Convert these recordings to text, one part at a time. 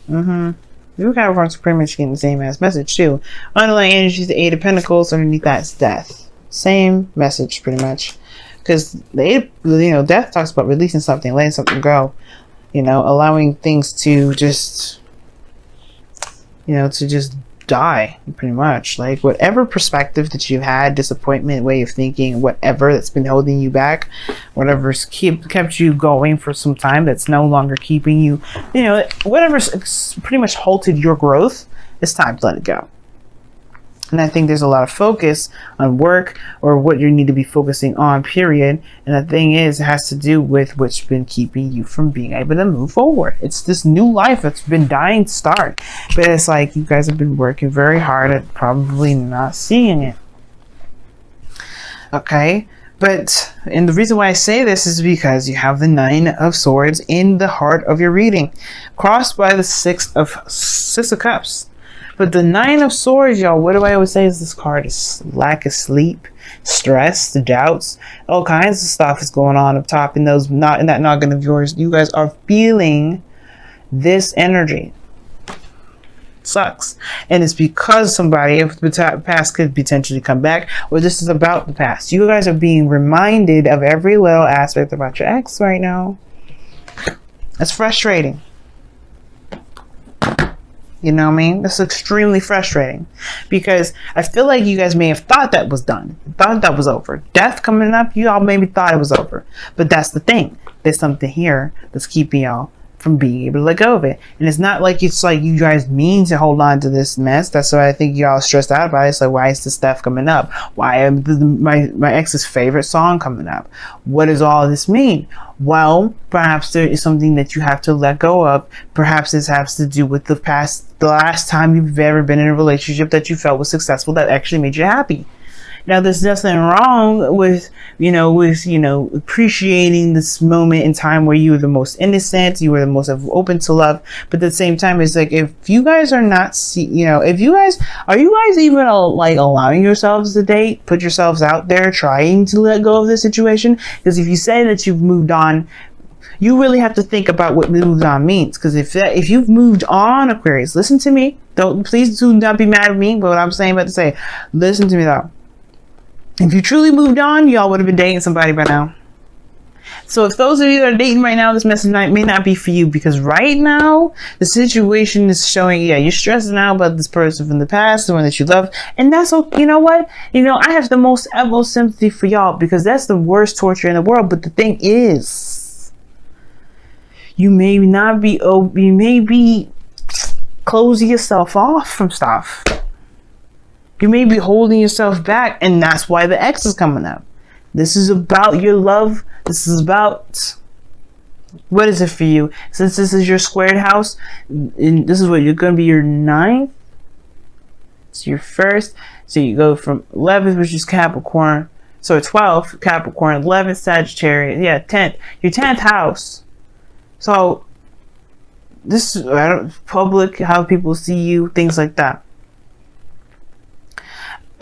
You Capricorns are pretty much getting the same ass message too. Underlying energy is the Eight of Pentacles. Underneath that's death. Same message pretty much. Because the eight, death talks about releasing something, letting something go. Allowing things to just, to just die pretty much. Like whatever perspective that you had, disappointment, way of thinking, whatever that's been holding you back, whatever's kept you going for some time, that's no longer keeping you, whatever's pretty much halted your growth, it's time to let it go. And I think there's a lot of focus on work or what you need to be focusing on, period. And the thing is, it has to do with what's been keeping you from being able to move forward. It's this new life that's been dying to start. But it's like you guys have been working very hard at probably not seeing it. Okay? And the reason why I say this is because you have the Nine of Swords in the heart of your reading, crossed by the Six of Cups. But the Nine of Swords, y'all, what do I always say is this card is lack of sleep, stress, the doubts, all kinds of stuff is going on up top in that noggin of yours. You guys are feeling this energy. Sucks. And it's because somebody of the past could potentially come back, or this is about the past. You guys are being reminded of every little aspect about your ex right now. That's frustrating. You know what I mean? That's extremely frustrating because I feel like you guys may have thought that was done, thought that was over. Death coming up, you all maybe thought it was over. But that's the thing. There's something here that's keeping y'all from being able to let go of it. And it's not like it's like you guys mean to hold on to this mess. That's why I think y'all stressed out about it. It's like, why is this stuff coming up? Why am my ex's favorite song coming up? What does all this mean? Well, perhaps there is something that you have to let go of. Perhaps this has to do with the last time you've ever been in a relationship that you felt was successful, that actually made you happy. Now, there's nothing wrong with, appreciating this moment in time where you were the most innocent, you were the most open to love. But at the same time, it's like, if you guys are not, are you guys even like allowing yourselves to date, put yourselves out there, trying to let go of the situation? Because if you say that you've moved on, you really have to think about what moved on means. Because if you've moved on, Aquarius, listen to me. Please do not be mad at me. But what I'm saying about to say, listen to me though. If you truly moved on, y'all would have been dating somebody by now. So if those of you that are dating right now, this message may not be for you, because right now the situation is showing, you're stressing out about this person from the past, the one that you love, and that's okay. You know what? I have the most sympathy for y'all, because that's the worst torture in the world. But the thing is, you may be closing yourself off from stuff. You may be holding yourself back, and that's why the X is coming up. This is about your love. This is about, what is it for you? Since this is your squared house, and this is what you're going to be your 9th. It's your first. So you go from 11th, which is Capricorn. So 12th, Capricorn. 11th, Sagittarius. Yeah, 10th. Your 10th house. So this is public, how people see you, things like that.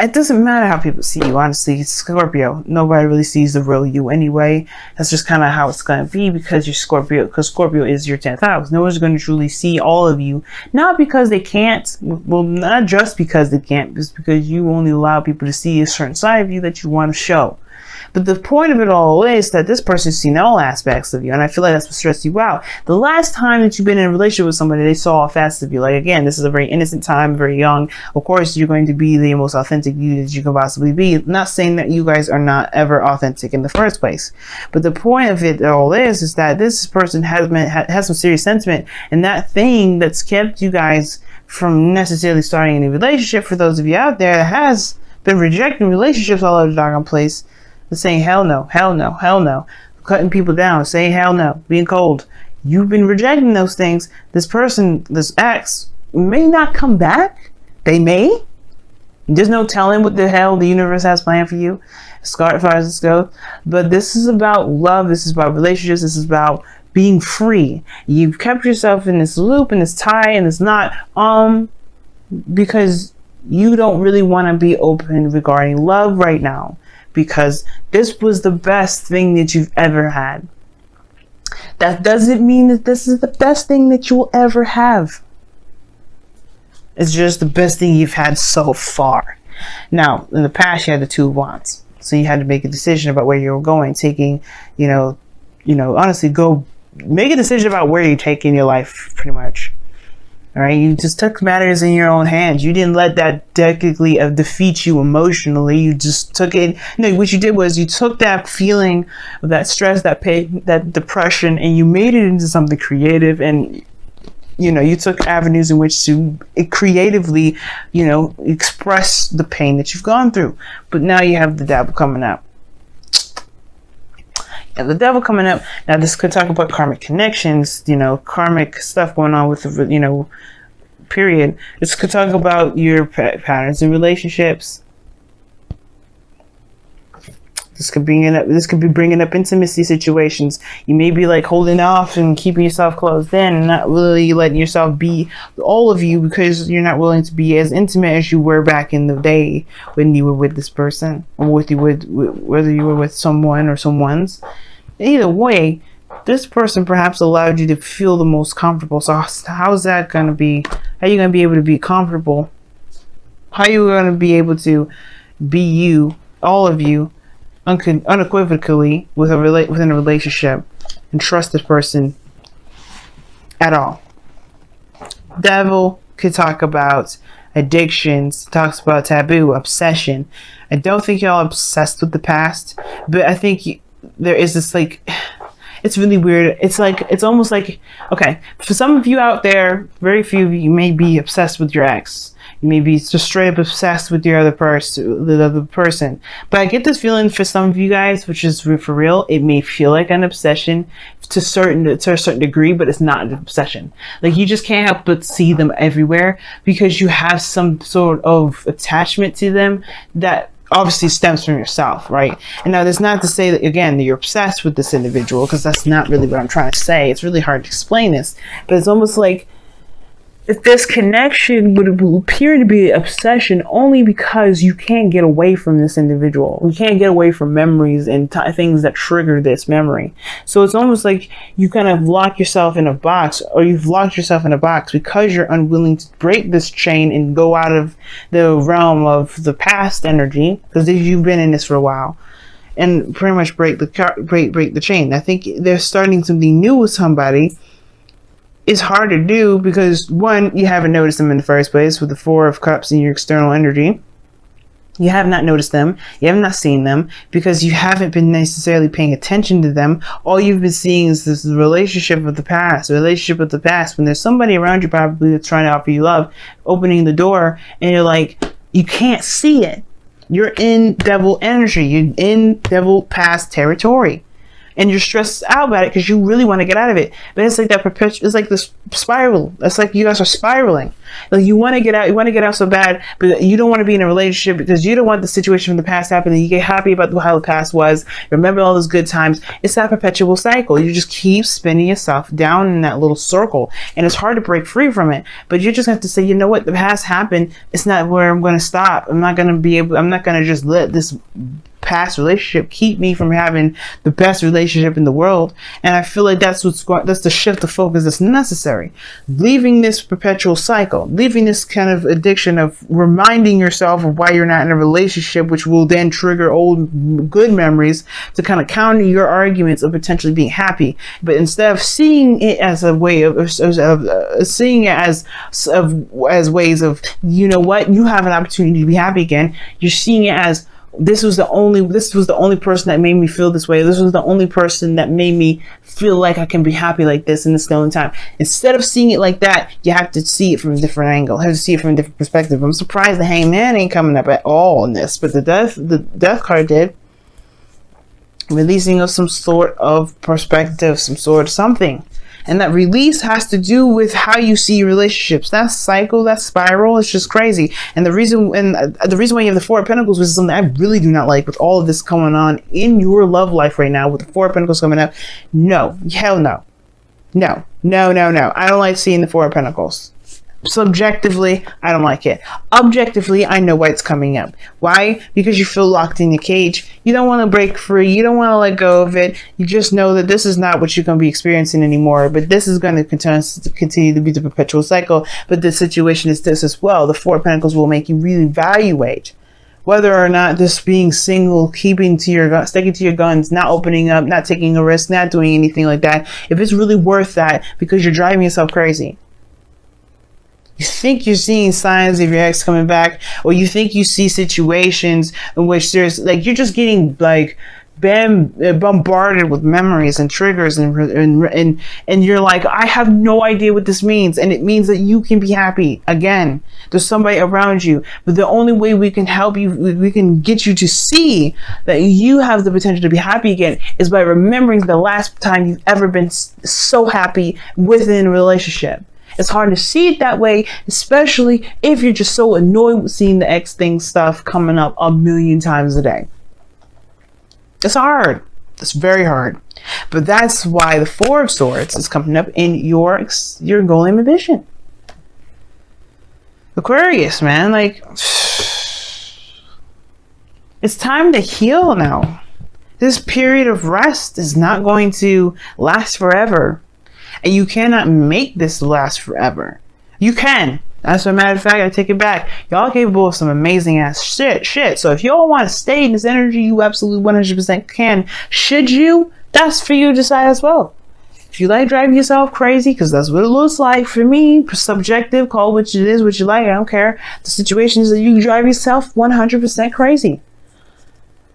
It doesn't matter how people see you, honestly. It's Scorpio. Nobody really sees the real you anyway. That's just kind of how it's going to be, because you're Scorpio. Because Scorpio is your 10th house. No one's going to truly see all of you. Not because they can't. Well, not just because they can't. It's because you only allow people to see a certain side of you that you want to show. But the point of it all is that this person's seen all aspects of you, and I feel like that's what stressed you out. The last time that you've been in a relationship with somebody, they saw all facets of you. Like, again, this is a very innocent time, very young. Of course, you're going to be the most authentic you that you can possibly be. Not saying that you guys are not ever authentic in the first place. But the point of it all is that this person has some serious sentiment, and that thing that's kept you guys from necessarily starting any relationship, for those of you out there that has been rejecting relationships all over the doggone place, saying hell no, hell no, hell no, cutting people down, saying hell no, being cold. You've been rejecting those things. This person, this ex, may not come back. They may. There's no telling what the hell the universe has planned for you, as far as this goes. But this is about love. This is about relationships. This is about being free. You've kept yourself in this loop and this tie and this knot, because you don't really want to be open regarding love right now. Because this was the best thing that you've ever had. That doesn't mean that this is the best thing that you will ever have. It's just the best thing you've had so far. Now, in the past, you had the Two of Wands. So you had to make a decision about where you were going, taking, honestly, go make a decision about where you're taking your life, pretty much. All right, you just took matters in your own hands. You didn't let that technically defeat you emotionally. You just took it. No, what you did was you took that feeling, that stress, that pain, that depression, and you made it into something creative. And you took avenues in which to creatively, express the pain that you've gone through. But now you have the Devil coming up. And the Devil coming up. Now this could talk about karmic connections, karmic stuff going on with the, period. This could talk about your patterns in relationships. This could be bringing up intimacy situations. You may be like holding off and keeping yourself closed in, and not really letting yourself be all of you because you're not willing to be as intimate as you were back in the day when you were with this person, or whether you were with someone or someone's. Either way, this person perhaps allowed you to feel the most comfortable. So how's that going to be? How are you going to be able to be comfortable? How are you going to be able to be you, all of you, unequivocally within a relationship and trust this person at all? Devil could talk about addictions, talks about taboo, obsession. I don't think y'all obsessed with the past, but I think there is this it's really weird. It's almost like, okay, for some of you out there, very few of you may be obsessed with your ex. You may be just straight up obsessed with the other person. But I get this feeling for some of you guys, which is for real, it may feel like an obsession to a certain degree, but it's not an obsession. Like, you just can't help but see them everywhere because you have some sort of attachment to them that obviously stems from yourself, right? And now that's not to say that, again, that you're obsessed with this individual, because that's not really what I'm trying to say. It's really hard to explain this, but it's almost like if this connection would appear to be an obsession only because you can't get away from this individual. You can't get away from memories and things that trigger this memory. So it's almost like you kind of lock yourself in a box, or you've locked yourself in a box because you're unwilling to break this chain and go out of the realm of the past energy, because you've been in this for a while, and pretty much break the chain. I think they're starting something new with somebody. It's hard to do because, one, you haven't noticed them in the first place with the Four of Cups in your external energy. You have not noticed them. You have not seen them because you haven't been necessarily paying attention to them. All you've been seeing is this relationship with the past. When there's somebody around you probably that's trying to offer you love, opening the door, and you're like, you can't see it. You're in devil energy. You're in devil past territory. And you're stressed out about it because you really want to get out of it. But it's like that it's like this spiral. It's like you guys are spiraling. Like, you want to get out so bad, but you don't want to be in a relationship because you don't want the situation from the past happening. You get happy about how the past was. Remember all those good times. It's that perpetual cycle. You just keep spinning yourself down in that little circle. And it's hard to break free from it. But you just have to say, you know what? The past happened. It's not where I'm going to stop. I'm not going to just let this past relationship keep me from having the best relationship in the world. And I feel like that's the shift of focus that's necessary. Leaving this perpetual cycle, leaving this kind of addiction of reminding yourself of why you're not in a relationship, which will then trigger old good memories to kind of counter your arguments of potentially being happy. But instead of seeing it as a way of seeing it as ways of, you know what, you have an opportunity to be happy again, you're seeing it as, this was the only person that made me feel this way. This was the only person that made me feel like I can be happy like this in this the only time. Instead of seeing it like that, you have to see it from a different angle. You have to see it from a different perspective. I'm surprised the Hangman ain't coming up at all in this, but the death card did. Releasing of some sort of perspective, some sort of something. And that release has to do with how you see relationships. That cycle, that spiral, it's just crazy. And the reason why you have the Four of Pentacles, which is something I really do not like with all of this going on in your love life right now, with the Four of Pentacles coming up. No, hell no. No. I don't like seeing the Four of Pentacles. Subjectively, I don't like it. Objectively, I know why it's coming up. Why? Because you feel locked in the cage. You don't want to break free. You don't want to let go of it. You just know that this is not what you're going to be experiencing anymore. But this is going to continue to be the perpetual cycle. But the situation is this as well. The Four of Pentacles will make you reevaluate whether or not this being single, keeping to your sticking to your guns, not opening up, not taking a risk, not doing anything like that, if it's really worth that, because you're driving yourself crazy. You think you're seeing signs of your ex coming back, or you think you see situations in which there's like, you're just getting like bombarded with memories and triggers, and you're like, I have no idea what this means. And it means that you can be happy again. There's somebody around you, but the only way we can help you, we can get you to see that you have the potential to be happy again, is by remembering the last time you've ever been so happy within a relationship. It's hard to see it that way, especially if you're just so annoyed with seeing the ex thing stuff coming up a million times a day. It's hard. It's very hard. But that's why the Four of Swords is coming up in your goal and ambition. Aquarius, man, like, it's time to heal now. This period of rest is not going to last forever. And you cannot make this last forever. You can. As a matter of fact, I take it back. Y'all capable of some amazing ass shit. So if y'all want to stay in this energy, you absolutely 100% can. Should you? That's for you to decide as well. If you like driving yourself crazy, because that's what it looks like for me, subjective, call what it is, what you like, I don't care. The situation is that you drive yourself 100% crazy.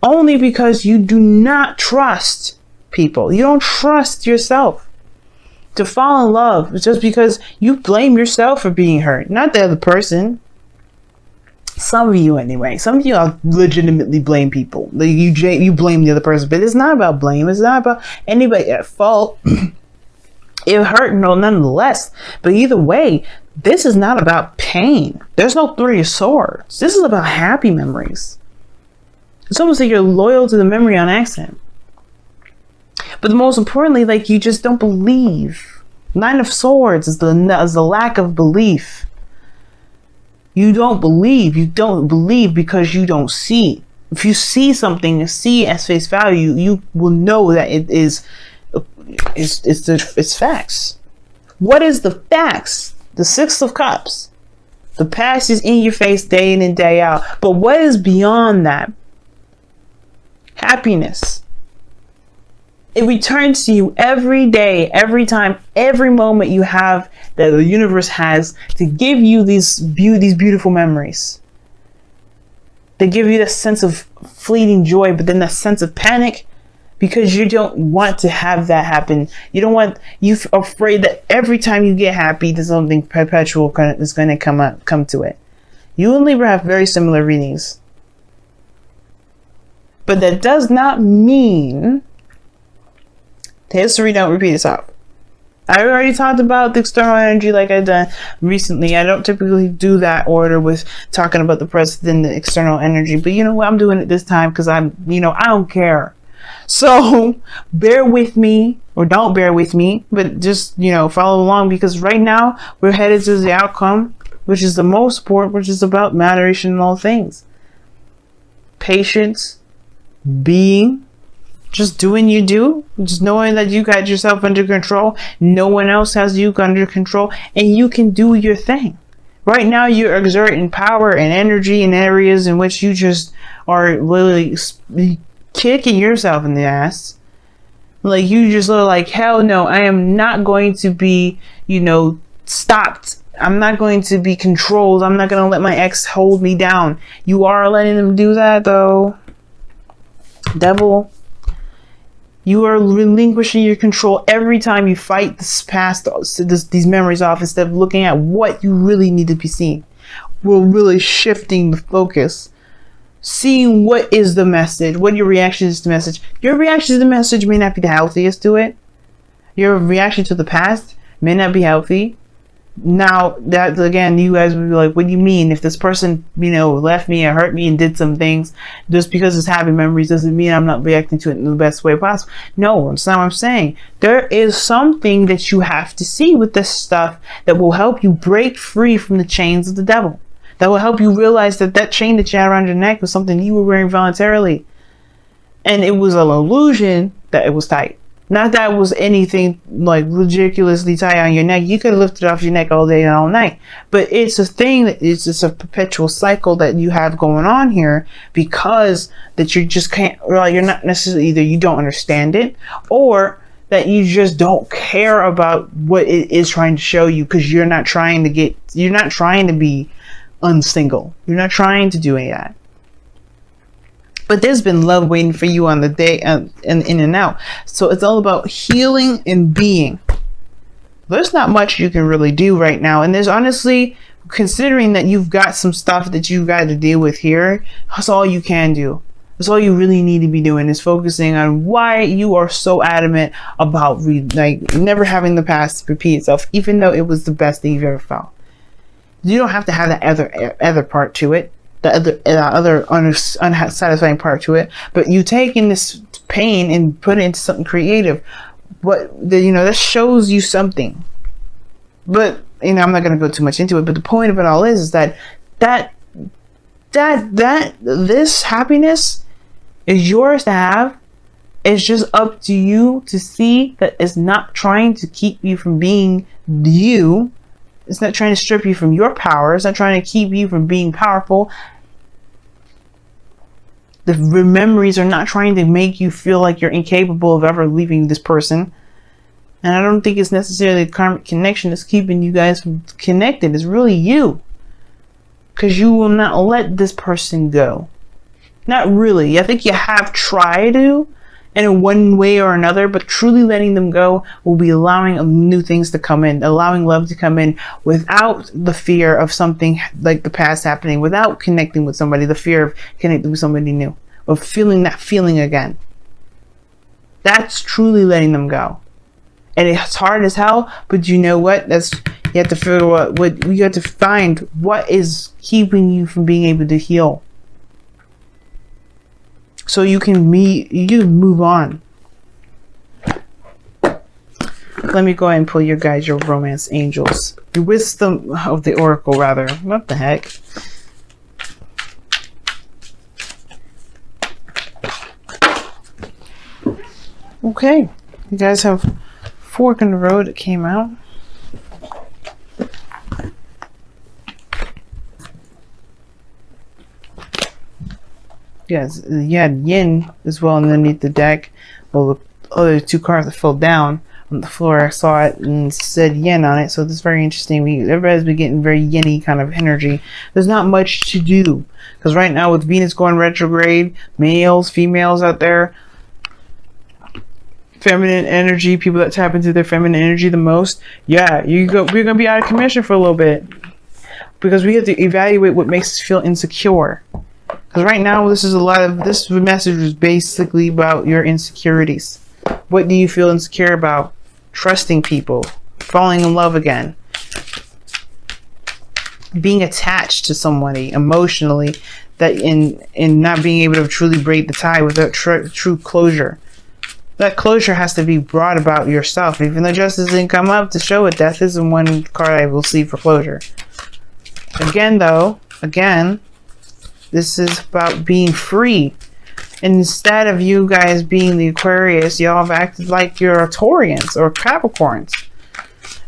Only because you do not trust people. You don't trust yourself to fall in love just because you blame yourself for being hurt, not the other person. Some of you anyway. Some of you are legitimately blame people. Like you blame the other person, but it's not about blame. It's not about anybody at fault. It hurt nonetheless. But either way, this is not about pain. There's no Three of Swords. This is about happy memories. It's almost like you're loyal to the memory on accident. But the most importantly, like, you just don't believe. Nine of Swords is the lack of belief. You don't believe. You don't believe because you don't see. If you see something, see as face value, you will know that it is. It's facts. What is the facts? The Six of Cups. The past is in your face day in and day out. But what is beyond that? Happiness. It returns to you every day, every time, every moment you have, that the universe has to give you these beautiful memories. They give you that sense of fleeting joy, but then that sense of panic because you don't want to have that happen. You're afraid that every time you get happy, there's something perpetual that's going to come to it. You and Libra have very similar readings. But that does not mean history don't repeat itself. I already talked about the external energy like I've done recently. I don't typically do that order with talking about the present and the external energy, but you know what? I'm doing it this time because I don't care. So bear with me, or don't bear with me, but just, follow along, because right now we're headed to the outcome, which is the most important, which is about moderation in all things. Patience, being, just doing you do, just knowing that you got yourself under control. No one else has you under control, and you can do your thing. Right now, you're exerting power and energy in areas in which you just are literally kicking yourself in the ass. Like, you just look like, hell no, I am not going to be, stopped. I'm not going to be controlled. I'm not going to let my ex hold me down. You are letting them do that, though. Devil. You are relinquishing your control every time you fight these memories off, instead of looking at what you really need to be seeing. We're really shifting the focus. Seeing what is the message, what your reaction is to the message. Your reaction to the message may not be the healthiest to it. Your reaction to the past may not be healthy. Now that, again, you guys would be like, what do you mean? If this person, you know, left me or hurt me and did some things, just because it's happy memories doesn't mean I'm not reacting to it in the best way possible. No, that's not what I'm saying. There is something that you have to see with this stuff that will help you break free from the chains of the devil. That will help you realize that that chain that you had around your neck was something you were wearing voluntarily. And it was an illusion that it was tight. Not that it was anything like ridiculously tight on your neck. You could have lifted it off your neck all day and all night. But it's a thing that it's just a perpetual cycle that you have going on here, because that you just can't, well, you're not necessarily, either you don't understand it, or that you just don't care about what it is trying to show you, because you're not trying to be unsingle. You're not trying to do any of that. But there's been love waiting for you on the day and in and out. So it's all about healing and being. There's not much you can really do right now. And there's honestly, considering that you've got some stuff that you've got to deal with here, that's all you can do. That's all you really need to be doing, is focusing on why you are so adamant about never having the past repeat itself, even though it was the best thing you've ever felt. You don't have to have that other part to it. The other unsatisfying part to it, but you take in this pain and put it into something creative. That shows you something. But I'm not going to go too much into it. But the point of it all is that this happiness is yours to have. It's just up to you to see that it's not trying to keep you from being you. It's not trying to strip you from your power. It's not trying to keep you from being powerful. The memories are not trying to make you feel like you're incapable of ever leaving this person. And I don't think it's necessarily a karmic connection that's keeping you guys from connected. It's really you. Because you will not let this person go. Not really. I think you have tried to, in one way or another, but truly letting them go will be allowing new things to come in, allowing love to come in without the fear of something like the past happening, without connecting with somebody, the fear of connecting with somebody new, of feeling that feeling again. That's truly letting them go. And it's hard as hell, but you know what? You have to figure out you have to find what is keeping you from being able to heal. So you can move on. Let me go ahead and pull your guys, your romance angels. Your wisdom of the oracle, rather. What the heck? Okay. You guys have Fork in the Road that came out. Yes, you had Yin as well underneath the deck. Well, the other two cards that fell down on the floor, I saw it and said Yin on it. So this is very interesting. Everybody's been getting very Yin-y kind of energy. There's not much to do, because right now with Venus going retrograde, males, females out there, feminine energy, people that tap into their feminine energy the most, we're gonna be out of commission for a little bit, because we have to evaluate what makes us feel insecure. Because right now, this message is basically about your insecurities. What do you feel insecure about? Trusting people, falling in love again, being attached to somebody emotionally, that in not being able to truly break the tie without true closure. That closure has to be brought about yourself. Even though justice didn't come up to show it, death isn't one card I will see for closure. Again, this is about being free. And instead of you guys being the Aquarius, y'all have acted like you're Taurians or Capricorns.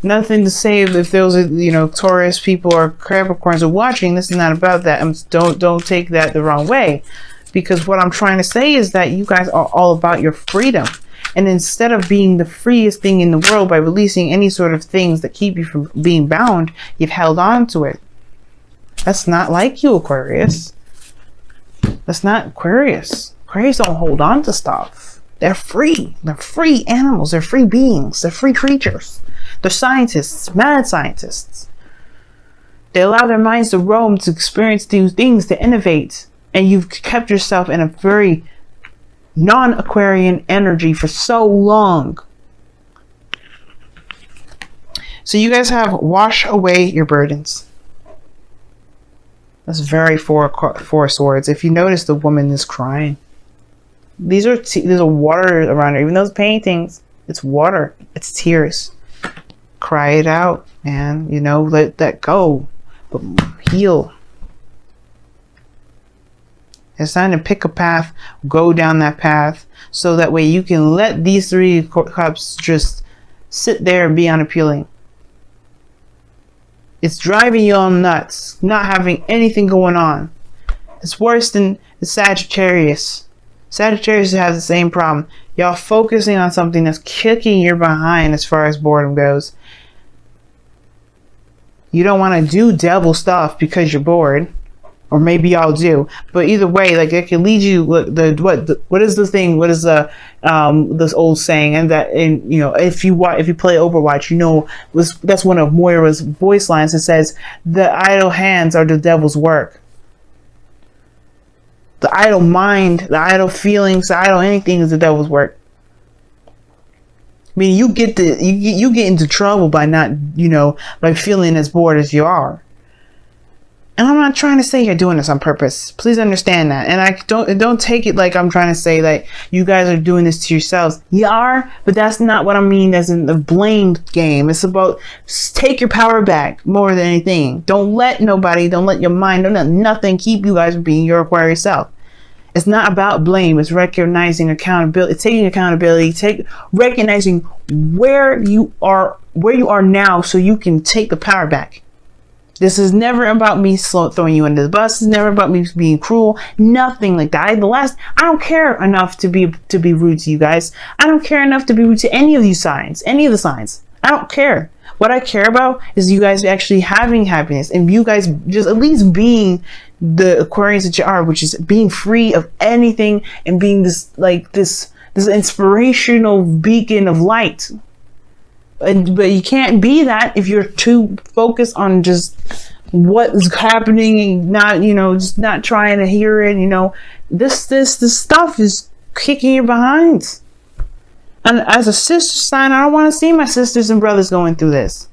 Nothing to say if those are, Taurus people or Capricorns are watching. This is not about that. Don't take that the wrong way. Because what I'm trying to say is that you guys are all about your freedom. And instead of being the freest thing in the world by releasing any sort of things that keep you from being bound, you've held on to it. That's not like you, Aquarius. That's not Aquarius. Aquarius don't hold on to stuff. They're free. They're free animals. They're free beings. They're free creatures. They're scientists, mad scientists. They allow their minds to roam, to experience new things, to innovate. And you've kept yourself in a very non-Aquarian energy for so long. So you guys have wash away your burdens. That's very four swords. If you notice, the woman is crying. There's a water around her. Even those paintings, it's water. It's tears. Cry it out, man. You know, let that go. But heal. It's time to pick a path. Go down that path. So that way you can let these 3 cups just sit there and be unappealing. It's driving you all nuts, not having anything going on. It's worse than the Sagittarius. Sagittarius has the same problem. Y'all focusing on something that's kicking your behind as far as boredom goes. You don't want to do devil stuff because you're bored. Or maybe y'all do, but either way, like it can lead you. What is the thing? What is the this old saying? And that, and you know, if you play Overwatch, you know, that's one of Moira's voice lines. It says, "The idle hands are the devil's work. The idle mind, the idle feelings, the idle anything is the devil's work." I mean, you get into trouble by not, you know, by feeling as bored as you are. And I'm not trying to say you're doing this on purpose. Please understand that. And I don't take it like I'm trying to say that you guys are doing this to yourselves. You are, but that's not what I mean as in the blame game. It's about take your power back more than anything. Don't let nobody, don't let your mind, don't let nothing keep you guys from being your Aquarius self. It's not about blame. It's recognizing accountability. It's taking accountability. Recognizing where you are now, so you can take the power back. This is never about me throwing you under the bus. It's never about me being cruel. Nothing like that. I don't care enough to be rude to you guys. I don't care enough to be rude to any of these signs. Any of the signs. I don't care. What I care about is you guys actually having happiness, and you guys just at least being the Aquarius that you are, which is being free of anything and being this inspirational beacon of light. But you can't be that if you're too focused on just what is happening and not, you know, just not trying to hear it. You know, this stuff is kicking your behinds. And as a sister sign, I don't want to see my sisters and brothers going through this.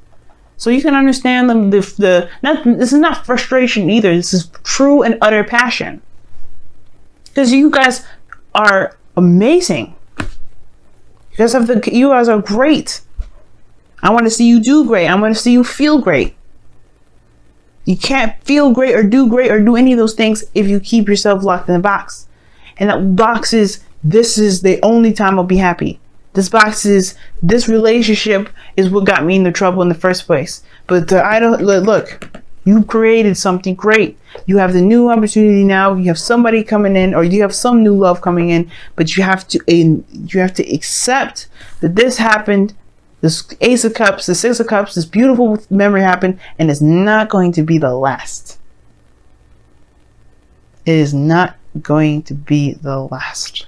So you can understand them. This is not frustration either. This is true and utter passion. Because you guys are amazing. You guys are great. I want to see you do great. I want to see you feel great. You can't feel great or do any of those things if you keep yourself locked in a box. And that box is, this is the only time I'll be happy. This box is, this relationship is what got me into trouble in the first place. But look, you created something great. You have the new opportunity now. You have somebody coming in, or you have some new love coming in. But you have to accept that this happened. This Ace of Cups, the Six of Cups, this beautiful memory happened, and it's not going to be the last. It is not going to be the last.